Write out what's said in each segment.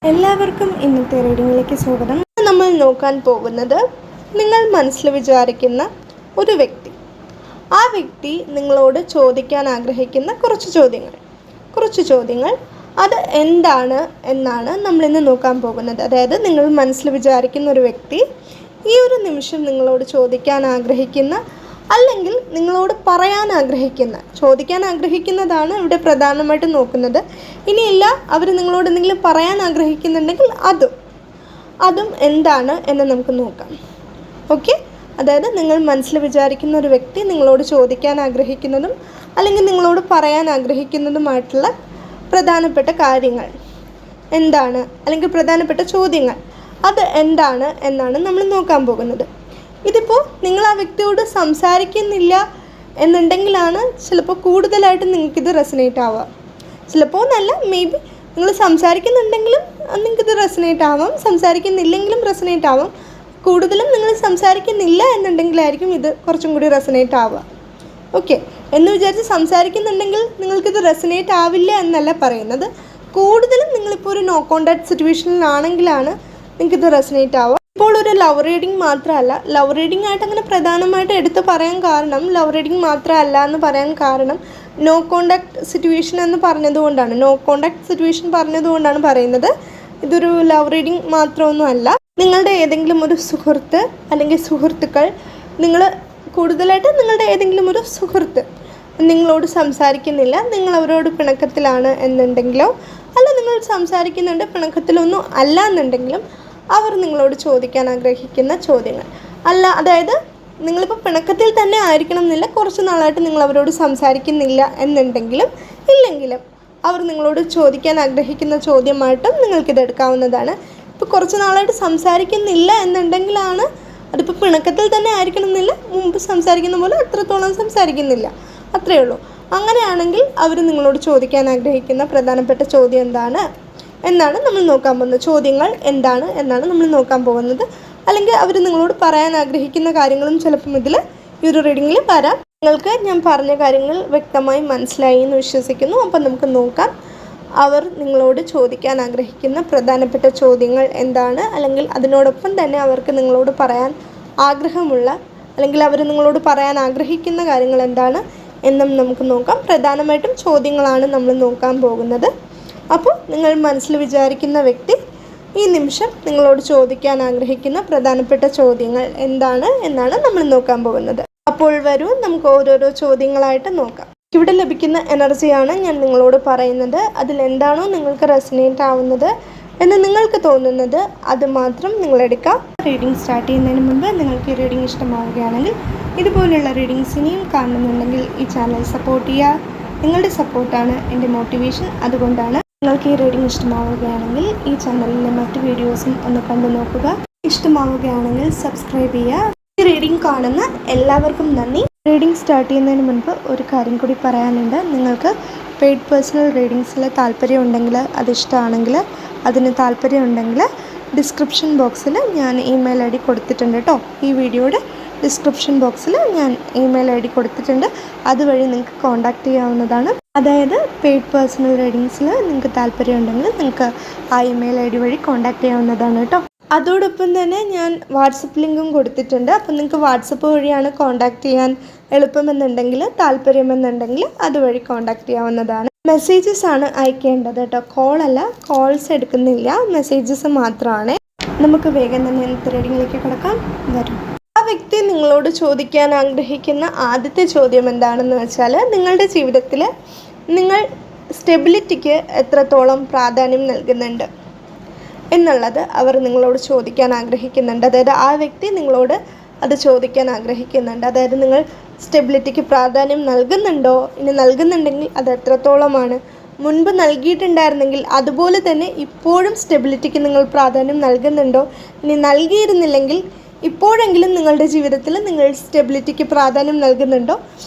എല്ലാവർക്കും ഇന്നത്തെ റീഡിങ്ങിലേക്ക് സ്വാഗതം. നമ്മൾ നോക്കാൻ പോകുന്നത് നിങ്ങൾ മനസ്സിൽ വിചാരിക്കുന്ന ഒരു വ്യക്തി, ആ വ്യക്തി നിങ്ങളോട് ചോദിക്കാൻ ആഗ്രഹിക്കുന്ന കുറച്ച് ചോദ്യങ്ങൾ അത് എന്താണ് എന്നാണ് നമ്മളിന്ന് നോക്കാൻ പോകുന്നത്. അതായത് നിങ്ങൾ മനസ്സിൽ വിചാരിക്കുന്ന ഒരു വ്യക്തി ഈ ഒരു നിമിഷം നിങ്ങളോട് ചോദിക്കാൻ ആഗ്രഹിക്കുന്ന, അല്ലെങ്കിൽ നിങ്ങളോട് പറയാൻ ആഗ്രഹിക്കുന്ന, ചോദിക്കാൻ ആഗ്രഹിക്കുന്നതാണ് ഇവിടെ പ്രധാനമായിട്ടും നോക്കുന്നത്. ഇനിയില്ല, അവർ നിങ്ങളോട് എന്തെങ്കിലും പറയാൻ ആഗ്രഹിക്കുന്നുണ്ടെങ്കിൽ അതും എന്താണ് എന്ന് നമുക്ക് നോക്കാം. ഓക്കെ, അതായത് നിങ്ങൾ മനസ്സിൽ വിചാരിക്കുന്ന ഒരു വ്യക്തി നിങ്ങളോട് ചോദിക്കാൻ ആഗ്രഹിക്കുന്നതും അല്ലെങ്കിൽ നിങ്ങളോട് പറയാൻ ആഗ്രഹിക്കുന്നതുമായിട്ടുള്ള പ്രധാനപ്പെട്ട കാര്യങ്ങൾ എന്താണ്, അല്ലെങ്കിൽ പ്രധാനപ്പെട്ട ചോദ്യങ്ങൾ അത് എന്താണ് എന്നാണ് നമ്മൾ നോക്കാൻ പോകുന്നത്. ഇതിപ്പോൾ നിങ്ങൾ ആ വ്യക്തിയോട് സംസാരിക്കുന്നില്ല എന്നുണ്ടെങ്കിലാണ് ചിലപ്പോൾ കൂടുതലായിട്ട് നിങ്ങൾക്കിത് റെസനേറ്റ് ആവുക. ചിലപ്പോൾ നല്ല, മേ ബി നിങ്ങൾ സംസാരിക്കുന്നുണ്ടെങ്കിലും നിങ്ങൾക്കിത് റെസനേറ്റ് ആവാം, സംസാരിക്കുന്നില്ലെങ്കിലും റെസനേറ്റ് ആവാം. കൂടുതലും നിങ്ങൾ സംസാരിക്കുന്നില്ല എന്നുണ്ടെങ്കിലായിരിക്കും ഇത് കുറച്ചും കൂടി റെസനേറ്റ് ആവുക. ഓക്കെ, എന്ന് വിചാരിച്ച് സംസാരിക്കുന്നുണ്ടെങ്കിൽ നിങ്ങൾക്കിത് റെസനേറ്റ് ആവില്ല എന്നല്ല പറയുന്നത്. കൂടുതലും നിങ്ങളിപ്പോൾ ഒരു നോ കോണ്ടാക്ട് സിറ്റുവേഷനിലാണെങ്കിലാണ് നിങ്ങൾക്കിത് റെസനേറ്റ് ആവുക. ഇപ്പോൾ ഒരു ലവ് റീഡിങ് മാത്രമല്ല, ലവ് റീഡിംഗ് ആയിട്ട് അങ്ങനെ പ്രധാനമായിട്ട് എടുത്ത് പറയാൻ കാരണം, ലവ് റീഡിംഗ് മാത്രമല്ല എന്ന് പറയാൻ കാരണം നോ കോണ്ടാക്ട് സിറ്റുവേഷൻ എന്ന് പറഞ്ഞതുകൊണ്ടാണ്. നോ കോണ്ടാക്ട് സിറ്റുവേഷൻ പറഞ്ഞതുകൊണ്ടാണ് പറയുന്നത്. ഇതൊരു ലവ് റീഡിംഗ് മാത്രമൊന്നും അല്ല. നിങ്ങളുടെ ഏതെങ്കിലും ഒരു സുഹൃത്ത് അല്ലെങ്കിൽ സുഹൃത്തുക്കൾ, കൂടുതലായിട്ട് നിങ്ങളുടെ ഏതെങ്കിലും ഒരു സുഹൃത്ത് നിങ്ങളോട് സംസാരിക്കുന്നില്ല, നിങ്ങൾ അവരോട് പിണക്കത്തിലാണ് എന്നുണ്ടെങ്കിലോ, അല്ല നിങ്ങൾ സംസാരിക്കുന്നുണ്ട് പിണക്കത്തിലൊന്നും അല്ല എന്നുണ്ടെങ്കിലും അവർ നിങ്ങളോട് ചോദിക്കാൻ ആഗ്രഹിക്കുന്ന ചോദ്യങ്ങൾ അല്ല. അതായത് നിങ്ങളിപ്പോൾ പിണക്കത്തിൽ തന്നെ ആയിരിക്കണം എന്നില്ല, കുറച്ച് നാളായിട്ട് നിങ്ങൾ അവരോട് സംസാരിക്കുന്നില്ല എന്നുണ്ടെങ്കിലും ഇല്ലെങ്കിലും അവർ നിങ്ങളോട് ചോദിക്കാൻ ആഗ്രഹിക്കുന്ന ചോദ്യമായിട്ടും നിങ്ങൾക്കിത് എടുക്കാവുന്നതാണ്. ഇപ്പോൾ കുറച്ച് നാളായിട്ട് സംസാരിക്കുന്നില്ല എന്നുണ്ടെങ്കിലാണ്, അതിപ്പോൾ പിണക്കത്തിൽ തന്നെ ആയിരിക്കണം എന്നില്ല, മുമ്പ് സംസാരിക്കുന്ന പോലെ അത്രത്തോളം സംസാരിക്കുന്നില്ല, അത്രയേ ഉള്ളൂ. അങ്ങനെയാണെങ്കിൽ അവർ നിങ്ങളോട് ചോദിക്കാൻ ആഗ്രഹിക്കുന്ന പ്രധാനപ്പെട്ട ചോദ്യം എന്താണ് എന്നാണ് നമ്മൾ നോക്കാൻ പോകുന്നത്. ചോദ്യങ്ങൾ എന്താണ് എന്നാണ് നമ്മൾ നോക്കാൻ പോകുന്നത്. അല്ലെങ്കിൽ അവർ നിങ്ങളോട് പറയാൻ ആഗ്രഹിക്കുന്ന കാര്യങ്ങളും ചിലപ്പം ഈ ഒരു റീഡിങ്ങിൽ വരാം. നിങ്ങൾക്ക് ഞാൻ പറഞ്ഞ കാര്യങ്ങൾ വ്യക്തമായി മനസ്സിലായി എന്ന് വിശ്വസിക്കുന്നു. അപ്പം നമുക്ക് നോക്കാം അവർ നിങ്ങളോട് ചോദിക്കാൻ ആഗ്രഹിക്കുന്ന പ്രധാനപ്പെട്ട ചോദ്യങ്ങൾ എന്താണ്, അല്ലെങ്കിൽ അതിനോടൊപ്പം തന്നെ അവർക്ക് നിങ്ങളോട് പറയാൻ ആഗ്രഹമുള്ള, അല്ലെങ്കിൽ അവർ നിങ്ങളോട് പറയാൻ ആഗ്രഹിക്കുന്ന കാര്യങ്ങൾ എന്താണ് എന്നും നമുക്ക് നോക്കാം. പ്രധാനമായിട്ടും ചോദ്യങ്ങളാണ് നമ്മൾ നോക്കാൻ പോകുന്നത്. അപ്പോൾ നിങ്ങൾ മനസ്സിൽ വിചാരിക്കുന്ന വ്യക്തി ഈ നിമിഷം നിങ്ങളോട് ചോദിക്കാൻ ആഗ്രഹിക്കുന്ന പ്രധാനപ്പെട്ട ചോദ്യങ്ങൾ എന്താണ് എന്നാണ് നമ്മൾ നോക്കാൻ പോകുന്നത്. അപ്പോൾ വരൂ, നമുക്ക് ഓരോരോ ചോദ്യങ്ങളായിട്ട് നോക്കാം. ഇവിടെ ലഭിക്കുന്ന എനർജിയാണ് ഞാൻ നിങ്ങളോട് പറയുന്നത്. അതിലെന്താണോ നിങ്ങൾക്ക് റെസനേറ്റ് ആവുന്നത് എന്ന് നിങ്ങൾക്ക് തോന്നുന്നത് അത് മാത്രം നിങ്ങളെടുക്കാം. റീഡിംഗ് സ്റ്റാർട്ട് ചെയ്യുന്നതിന് മുൻപ് നിങ്ങൾക്ക് ഈ റീഡിംഗ് ഇഷ്ടമാവുകയാണെങ്കിൽ, ഇതുപോലുള്ള റീഡിങ്സ് ഇനിയും കാണുന്നുണ്ടെങ്കിൽ ഈ ചാനൽ സപ്പോർട്ട് ചെയ്യുക. നിങ്ങളുടെ സപ്പോർട്ടാണ് എൻ്റെ മോട്ടിവേഷൻ. അതുകൊണ്ടാണ് നിങ്ങൾക്ക് ഈ റീഡിംഗ് ഇഷ്ടമാവുകയാണെങ്കിൽ ഈ ചാനലിലെ മറ്റ് വീഡിയോസും ഒന്ന് കണ്ടു നോക്കുക. ഇഷ്ടമാവുകയാണെങ്കിൽ സബ്സ്ക്രൈബ് ചെയ്യുക. ഈ റീഡിംഗ് കാണുന്ന എല്ലാവർക്കും നന്ദി. റീഡിംഗ് സ്റ്റാർട്ട് ചെയ്യുന്നതിന് മുൻപ് ഒരു കാര്യം കൂടി പറയാനുണ്ട്. നിങ്ങൾക്ക് പെയ്ഡ് പേഴ്സണൽ റീഡിങ്സിൽ താല്പര്യം ഉണ്ടെങ്കിൽ, അതിഷ്ടമാണെങ്കിൽ, അതിന് താല്പര്യമുണ്ടെങ്കിൽ ഡിസ്ക്രിപ്ഷൻ ബോക്സിൽ ഞാൻ ഇമെയിൽ ID കൊടുത്തിട്ടുണ്ട് കേട്ടോ. ഈ വീഡിയോയുടെ ഡിസ്ക്രിപ്ഷൻ ബോക്സിൽ ഞാൻ ഇമെയിൽ ID കൊടുത്തിട്ടുണ്ട്. അതുവഴി നിങ്ങൾക്ക് കോൺടാക്റ്റ് ചെയ്യാവുന്നതാണ്. അതായത് പെയ്ഡ് പേഴ്സണൽ റീഡിങ്സിൽ നിങ്ങൾക്ക് താല്പര്യമുണ്ടെങ്കിൽ നിങ്ങൾക്ക് ആ ഇമെയിൽ ID വഴി കോൺടാക്റ്റ് ചെയ്യാവുന്നതാണ് കേട്ടോ. അതോടൊപ്പം തന്നെ ഞാൻ വാട്സപ്പ് ലിങ്കും കൊടുത്തിട്ടുണ്ട്. അപ്പം നിങ്ങൾക്ക് വാട്സപ്പ് വഴിയാണ് കോൺടാക്റ്റ് ചെയ്യാൻ എളുപ്പമെന്നുണ്ടെങ്കിൽ, താല്പര്യമെന്നുണ്ടെങ്കിൽ അതുവഴി കോൺടാക്റ്റ് ചെയ്യാവുന്നതാണ്. മെസ്സേജസ് ആണ് അയക്കേണ്ടത് കേട്ടോ, കോളല്ല. കോൾസ് എടുക്കുന്നില്ല, മെസ്സേജസ് മാത്രമാണ്. നമുക്ക് വേഗം തന്നെ ഇന്നത്തെ റീഡിങ്ങിലേക്ക് കിടക്കാം. വരും. ആ വ്യക്തി നിങ്ങളോട് ചോദിക്കാൻ ആഗ്രഹിക്കുന്ന ആദ്യത്തെ ചോദ്യം എന്താണെന്ന് വെച്ചാൽ, നിങ്ങളുടെ ജീവിതത്തിൽ നിങ്ങൾ സ്റ്റെബിലിറ്റിക്ക് എത്രത്തോളം പ്രാധാന്യം നൽകുന്നുണ്ട് എന്നുള്ളത് അവർ നിങ്ങളോട് ചോദിക്കാൻ ആഗ്രഹിക്കുന്നുണ്ട്. അതായത് ആ വ്യക്തി നിങ്ങളോട് അത് ചോദിക്കാൻ ആഗ്രഹിക്കുന്നുണ്ട്. അതായത് നിങ്ങൾ സ്റ്റെബിലിറ്റിക്ക് പ്രാധാന്യം നൽകുന്നുണ്ടോ, ഇനി നൽകുന്നുണ്ടെങ്കിൽ അത് എത്രത്തോളമാണ്, മുൻപ് നൽകിയിട്ടുണ്ടായിരുന്നെങ്കിൽ അതുപോലെ തന്നെ ഇപ്പോഴും സ്റ്റെബിലിറ്റിക്ക് നിങ്ങൾ പ്രാധാന്യം നൽകുന്നുണ്ടോ, ഇനി നൽകിയിരുന്നില്ലെങ്കിൽ ഇപ്പോഴെങ്കിലും നിങ്ങളുടെ ജീവിതത്തിൽ നിങ്ങൾ സ്റ്റെബിലിറ്റിക്ക് പ്രാധാന്യം നൽകുന്നുണ്ടോ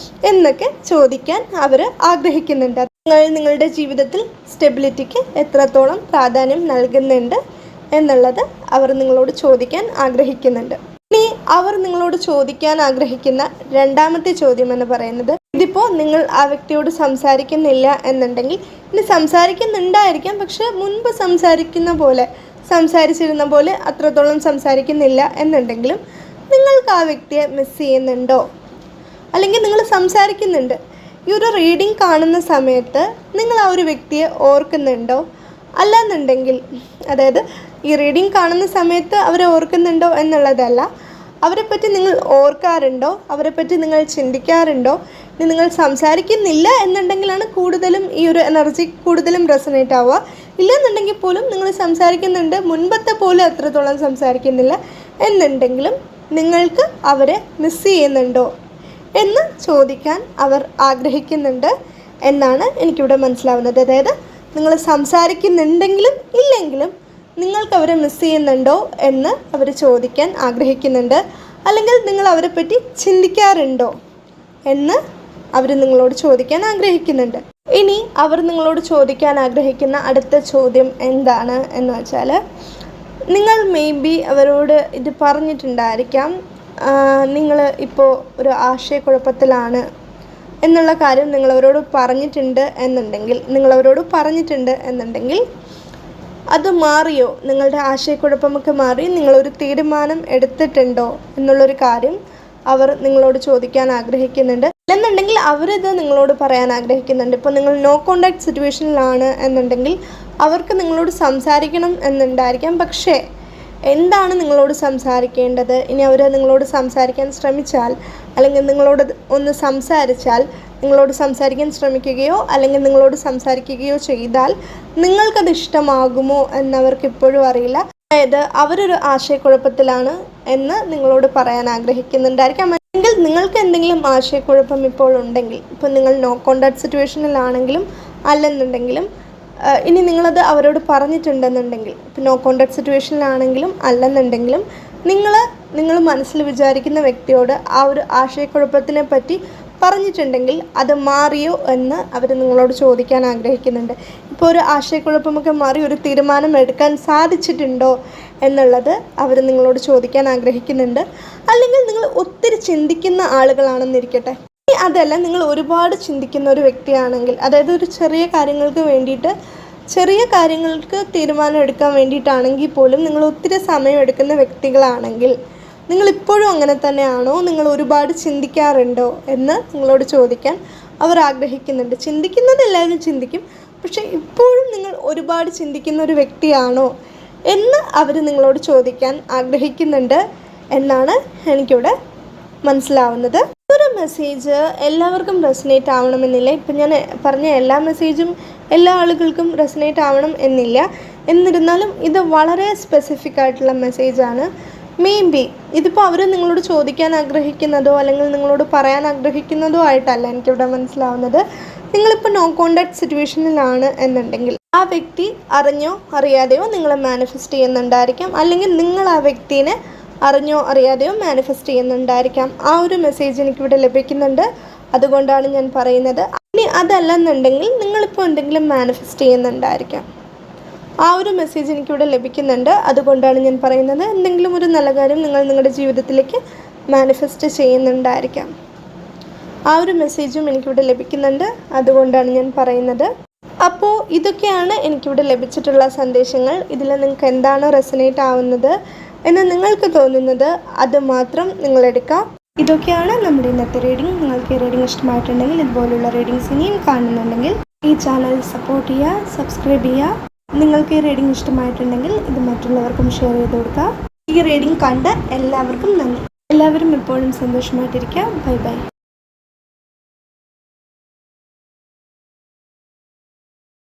എന്നൊക്കെ ചോദിക്കാൻ അവർ ആഗ്രഹിക്കുന്നുണ്ട്. നിങ്ങളുടെ ജീവിതത്തിൽ സ്റ്റെബിലിറ്റിക്ക് എത്രത്തോളം പ്രാധാന്യം നൽകുന്നുണ്ട് എന്നുള്ളത് അവർ നിങ്ങളോട് ചോദിക്കാൻ ആഗ്രഹിക്കുന്നുണ്ട്. ഇനി അവർ നിങ്ങളോട് ചോദിക്കാൻ ആഗ്രഹിക്കുന്ന രണ്ടാമത്തെ ചോദ്യം എന്ന് പറയുന്നത്, ഇതിപ്പോൾ നിങ്ങൾ ആ വ്യക്തിയോട് സംസാരിക്കുന്നില്ല എന്നുണ്ടെങ്കിൽ, ഇനി സംസാരിക്കുന്നുണ്ടായിരിക്കാം, പക്ഷെ മുൻപ് സംസാരിച്ചിരുന്ന പോലെ അത്രത്തോളം സംസാരിക്കുന്നില്ല എന്നുണ്ടെങ്കിലും നിങ്ങൾക്ക് ആ വ്യക്തിയെ മിസ് ചെയ്യുന്നുണ്ടോ, അല്ലെങ്കിൽ നിങ്ങൾ സംസാരിക്കുന്നുണ്ട്. ഈ ഒരു റീഡിംഗ് കാണുന്ന സമയത്ത് നിങ്ങൾ ആ ഒരു വ്യക്തിയെ ഓർക്കുന്നുണ്ടോ, അല്ലാന്നുണ്ടെങ്കിൽ, അതായത് ഈ റീഡിംഗ് കാണുന്ന സമയത്ത് അവരെ ഓർക്കുന്നുണ്ടോ എന്നുള്ളതല്ല, അവരെപ്പറ്റി നിങ്ങൾ ഓർക്കാറുണ്ടോ, അവരെപ്പറ്റി നിങ്ങൾ ചിന്തിക്കാറുണ്ടോ. ഇനി നിങ്ങൾ സംസാരിക്കുന്നില്ല എന്നുണ്ടെങ്കിലാണ് കൂടുതലും ഈ ഒരു എനർജി കൂടുതലും റെസനേറ്റ് ആവുക. ഇല്ലെന്നുണ്ടെങ്കിൽ പോലും നിങ്ങൾ സംസാരിക്കുന്നുണ്ട്, മുൻപത്തെ പോലെ അത്രത്തോളം സംസാരിക്കുന്നില്ല എന്നുണ്ടെങ്കിലും നിങ്ങൾക്ക് അവരെ മിസ് ചെയ്യുന്നുണ്ടോ എന്ന് ചോദിക്കാൻ അവർ ആഗ്രഹിക്കുന്നുണ്ട് എന്നാണ് എനിക്കിവിടെ മനസ്സിലാവുന്നത്. അതായത് നിങ്ങൾ സംസാരിക്കുന്നുണ്ടെങ്കിലും ഇല്ലെങ്കിലും നിങ്ങൾക്ക് അവരെ മിസ് ചെയ്യുന്നുണ്ടോ എന്ന് അവർ ചോദിക്കാൻ ആഗ്രഹിക്കുന്നുണ്ട്. അല്ലെങ്കിൽ നിങ്ങൾ അവരെ പറ്റി ചിന്തിക്കാറുണ്ടോ എന്ന് അവർ നിങ്ങളോട് ചോദിക്കാൻ ആഗ്രഹിക്കുന്നുണ്ട്. ഇനി അവർ നിങ്ങളോട് ചോദിക്കാൻ ആഗ്രഹിക്കുന്ന അടുത്ത ചോദ്യം എന്താണ് എന്ന് വെച്ചാൽ, നിങ്ങൾ ബി അവരോട് ഇത് പറഞ്ഞിട്ടുണ്ടായിരിക്കാം, നിങ്ങൾ ഇപ്പോൾ ഒരു ആശയക്കുഴപ്പത്തിലാണ് എന്നുള്ള കാര്യം നിങ്ങളവരോട് പറഞ്ഞിട്ടുണ്ട് എന്നുണ്ടെങ്കിൽ അത് മാറിയോ, നിങ്ങളുടെ ആശയക്കുഴപ്പമൊക്കെ മാറി നിങ്ങളൊരു തീരുമാനം എടുത്തിട്ടുണ്ടോ എന്നുള്ളൊരു കാര്യം അവർ നിങ്ങളോട് ചോദിക്കാൻ ആഗ്രഹിക്കുന്നുണ്ട്. അല്ലെന്നുണ്ടെങ്കിൽ അവരിത് നിങ്ങളോട് പറയാൻ ആഗ്രഹിക്കുന്നുണ്ട്. ഇപ്പോൾ നിങ്ങൾ നോ കോണ്ടാക്ട് സിറ്റുവേഷനിലാണ് എന്നുണ്ടെങ്കിൽ അവർക്ക് നിങ്ങളോട് സംസാരിക്കണം എന്നുണ്ടായിരിക്കാം, പക്ഷേ എന്താണ് നിങ്ങളോട് സംസാരിക്കേണ്ടത്, ഇനി അവർ നിങ്ങളോട് സംസാരിക്കാൻ ശ്രമിച്ചാൽ, അല്ലെങ്കിൽ നിങ്ങളോട് ഒന്ന് സംസാരിച്ചാൽ, നിങ്ങളോട് സംസാരിക്കാൻ ശ്രമിക്കുകയോ അല്ലെങ്കിൽ നിങ്ങളോട് സംസാരിക്കുകയോ ചെയ്താൽ നിങ്ങൾക്കത് ഇഷ്ടമാകുമോ എന്നവർക്ക് ഇപ്പോഴും അറിയില്ല. അതായത് അവരൊരു ആശയക്കുഴപ്പത്തിലാണ് എന്ന് നിങ്ങളോട് പറയാൻ ആഗ്രഹിക്കുന്നുണ്ടായിരിക്കാം. അല്ലെങ്കിൽ നിങ്ങൾക്ക് എന്തെങ്കിലും ആശയക്കുഴപ്പം ഇപ്പോൾ ഉണ്ടെങ്കിൽ, ഇപ്പോൾ നിങ്ങൾ നോ കോണ്ടാക്ട് സിറ്റുവേഷനിലാണെങ്കിലും അല്ലെന്നുണ്ടെങ്കിലും, ഇനി നിങ്ങളത് അവരോട് പറഞ്ഞിട്ടുണ്ടെന്നുണ്ടെങ്കിൽ, ഇപ്പോൾ നോ കോണ്ടാക്ട് സിറ്റുവേഷനിലാണെങ്കിലും അല്ലെന്നുണ്ടെങ്കിലും നിങ്ങൾ മനസ്സിൽ വിചാരിക്കുന്ന വ്യക്തിയോട് ആ ഒരു ആശയക്കുഴപ്പത്തിനെ പറ്റി പറഞ്ഞിട്ടുണ്ടെങ്കിൽ അത് മാറിയോ എന്ന് അവർ നിങ്ങളോട് ചോദിക്കാൻ ആഗ്രഹിക്കുന്നുണ്ട്. ഇപ്പോൾ ഒരു ആശയക്കുഴപ്പമൊക്കെ മാറി ഒരു തീരുമാനം എടുക്കാൻ സാധിച്ചിട്ടുണ്ടോ എന്നുള്ളത് അവർ നിങ്ങളോട് ചോദിക്കാൻ ആഗ്രഹിക്കുന്നുണ്ട്. അല്ലെങ്കിൽ നിങ്ങൾ ഒത്തിരി ചിന്തിക്കുന്ന ആളുകളാണെന്നിരിക്കട്ടെ, അതല്ല നിങ്ങൾ ഒരുപാട് ചിന്തിക്കുന്ന ഒരു വ്യക്തിയാണെങ്കിൽ, അതായത് ഒരു ചെറിയ കാര്യങ്ങൾക്ക് തീരുമാനം എടുക്കാൻ വേണ്ടിയിട്ടാണെങ്കിൽ പോലും നിങ്ങൾ ഒത്തിരി സമയം എടുക്കുന്ന വ്യക്തികളാണെങ്കിൽ, നിങ്ങളിപ്പോഴും അങ്ങനെ തന്നെയാണോ, നിങ്ങൾ ഒരുപാട് ചിന്തിക്കാറുണ്ടോ എന്ന് നിങ്ങളോട് ചോദിക്കാൻ അവർ ആഗ്രഹിക്കുന്നുണ്ട്. ചിന്തിക്കുന്നത് എല്ലാവരും ചിന്തിക്കും, പക്ഷേ ഇപ്പോഴും നിങ്ങൾ ഒരുപാട് ചിന്തിക്കുന്ന ഒരു വ്യക്തിയാണോ എന്ന് അവർ നിങ്ങളോട് ചോദിക്കാൻ ആഗ്രഹിക്കുന്നുണ്ട് എന്നാണ് എനിക്കിവിടെ മനസ്സിലാവുന്നത്. ഒരു മെസ്സേജ് എല്ലാവർക്കും റെസനേറ്റ് ആവണമെന്നില്ല. ഇപ്പം ഞാൻ പറഞ്ഞ എല്ലാ മെസ്സേജും എല്ലാ ആളുകൾക്കും റെസനേറ്റ് ആവണം എന്നില്ല. എന്നിരുന്നാലും ഇത് വളരെ സ്പെസിഫിക് ആയിട്ടുള്ള മെസ്സേജാണ്. ബി ഇതിപ്പോൾ അവർ നിങ്ങളോട് ചോദിക്കാൻ ആഗ്രഹിക്കുന്നതോ അല്ലെങ്കിൽ നിങ്ങളോട് പറയാൻ ആഗ്രഹിക്കുന്നതോ ആയിട്ടല്ല എനിക്കിവിടെ മനസ്സിലാവുന്നത്. നിങ്ങളിപ്പോൾ നോ കോണ്ടാക്ട് സിറ്റുവേഷനിലാണ് എന്നുണ്ടെങ്കിൽ ആ വ്യക്തി അറിഞ്ഞോ അറിയാതെയോ നിങ്ങളെ മാനിഫെസ്റ്റ് ചെയ്യുന്നുണ്ടായിരിക്കാം, അല്ലെങ്കിൽ നിങ്ങൾ ആ വ്യക്തിനെ അറിഞ്ഞോ അറിയാതെയോ മാനിഫെസ്റ്റ് ചെയ്യുന്നുണ്ടായിരിക്കാം. ആ ഒരു മെസ്സേജ് എനിക്കിവിടെ ലഭിക്കുന്നുണ്ട്, അതുകൊണ്ടാണ് ഞാൻ പറയുന്നത്. ഇനി അതല്ലെന്നുണ്ടെങ്കിൽ നിങ്ങളിപ്പോൾ എന്തെങ്കിലും മാനിഫെസ്റ്റ് ചെയ്യുന്നുണ്ടായിരിക്കാം. ആ ഒരു മെസ്സേജ് എനിക്കിവിടെ ലഭിക്കുന്നുണ്ട്, അതുകൊണ്ടാണ് ഞാൻ പറയുന്നത്. എന്തെങ്കിലും ഒരു നല്ല കാര്യം നിങ്ങൾ നിങ്ങളുടെ ജീവിതത്തിലേക്ക് മാനിഫെസ്റ്റ് ചെയ്യുന്നുണ്ടായിരിക്കാം. ആ ഒരു മെസ്സേജും എനിക്കിവിടെ ലഭിക്കുന്നുണ്ട്, അതുകൊണ്ടാണ് ഞാൻ പറയുന്നത്. അപ്പോൾ ഇതൊക്കെയാണ് എനിക്കിവിടെ ലഭിച്ചിട്ടുള്ള സന്ദേശങ്ങൾ. ഇതിൽ നിങ്ങൾക്ക് എന്താണ് റെസനേറ്റ് ആവുന്നത് എന്ന് നിങ്ങൾക്ക് തോന്നുന്നത് അത് മാത്രം നിങ്ങളെടുക്കാം. ഇതൊക്കെയാണ് നമ്മുടെ ഇന്നത്തെ റീഡിംഗ്. നിങ്ങൾക്ക് ഈ റീഡിംഗ് ഇഷ്ടമായിട്ടുണ്ടെങ്കിൽ, ഇതുപോലുള്ള റീഡിങ്സ് ഇനിയും കാണുന്നുണ്ടെങ്കിൽ ഈ ചാനൽ സപ്പോർട്ട് ചെയ്യുക, സബ്സ്ക്രൈബ് ചെയ്യുക. നിങ്ങൾക്ക് ഈ റീഡിംഗ് ഇഷ്ടമായിട്ടുണ്ടെങ്കിൽ ഇത് മറ്റുള്ളവർക്കും ഷെയർ ചെയ്ത് കൊടുക്കുക. ഈ റീഡിംഗ് കണ്ട എല്ലാവർക്കും നന്ദി. എല്ലാവരും എപ്പോഴും സന്തോഷമായിട്ടിരിക്കുക. Bye bye.